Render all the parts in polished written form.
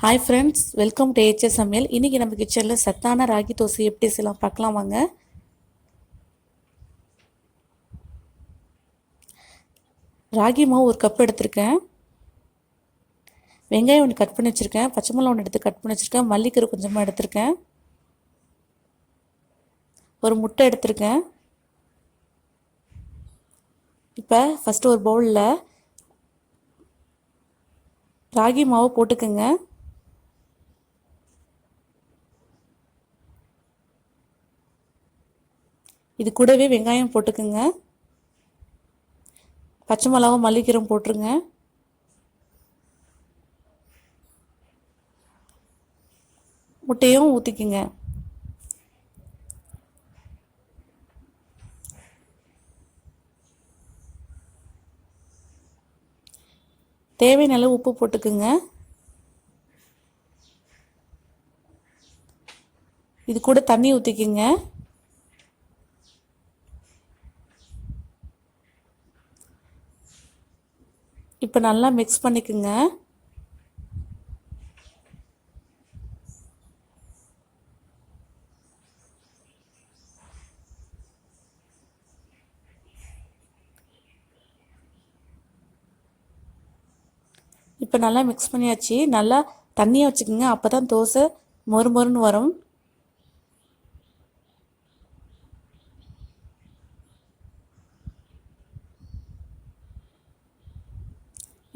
Hi friends, welcome to AHS சமையல். இன்றைக்கி நம்ம கிச்சனில் சத்தான ராகி தோசை எப்படி செய்யலாம் பார்க்கலாம் வாங்க. ராகி மாவு ஒரு கப் எடுத்திருக்கேன். வெங்காயம் ஒன்று கட் பண்ணி வச்சுருக்கேன். பச்சை மிளகா ஒன்று எடுத்து கட் பண்ணி வச்சுருக்கேன். மல்லிக்கீரை கொஞ்சமாக எடுத்திருக்கேன். ஒரு முட்டை எடுத்திருக்கேன். இப்போ ஃபஸ்ட்டு ஒரு பவுலில் ராகி மாவு போட்டுக்கோங்க. இது கூடவே வெங்காயம் போட்டுக்குங்க. பச்சை மிளகாவும் மல்லிக்கீரையும் போட்டுருங்க. முட்டையும் ஊற்றிக்குங்க. தேவையான அளவு உப்பு போட்டுக்குங்க. இது கூட தண்ணி ஊற்றிக்குங்க. இப்போ நல்லா மிக்ஸ் பண்ணிக்குங்க. இப்போ நல்லா மிக்ஸ் பண்ணியாச்சு. நல்லா தண்ணியாக வச்சுக்கோங்க. அப்போ தான் தோசை மொறு மொறுன்னு வரும்.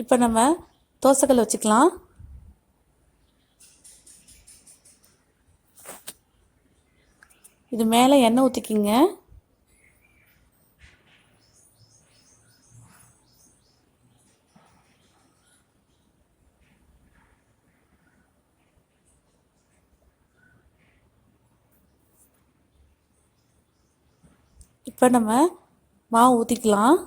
இப்போ நம்ம தோசைக்கல் வச்சுக்கலாம். இது மேலே எண்ணெய் ஊற்றிக்கிங்க. இப்போ நம்ம மாவு ஊற்றிக்கலாம்.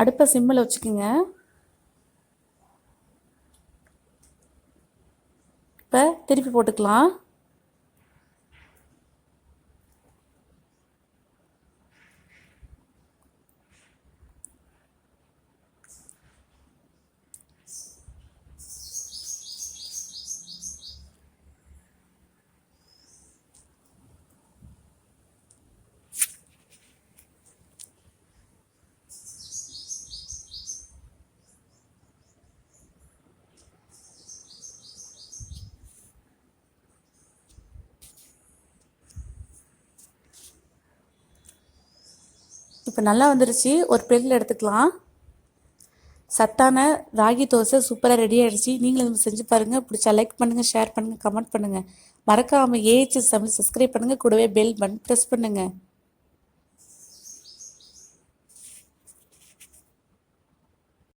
அடுப்பை சிம்மில் வச்சுக்கோங்க. இப்போ திருப்பி போட்டுக்கலாம். இப்போ நல்லா வந்துருச்சு. ஒரு பிளேட்டில் எடுத்துக்கலாம். சத்தான ராகி தோசை சூப்பராக ரெடி ஆகிடுச்சு. நீங்களும் இது செஞ்சு பாருங்கள். பிடிச்சா லைக் பண்ணுங்கள், ஷேர் பண்ணுங்கள், கமெண்ட் பண்ணுங்கள். மறக்காமல் AHS சமையல் சப்ஸ்கிரைப் பண்ணுங்கள். கூடவே பெல் பட்டன் ப்ரெஸ் பண்ணுங்கள்.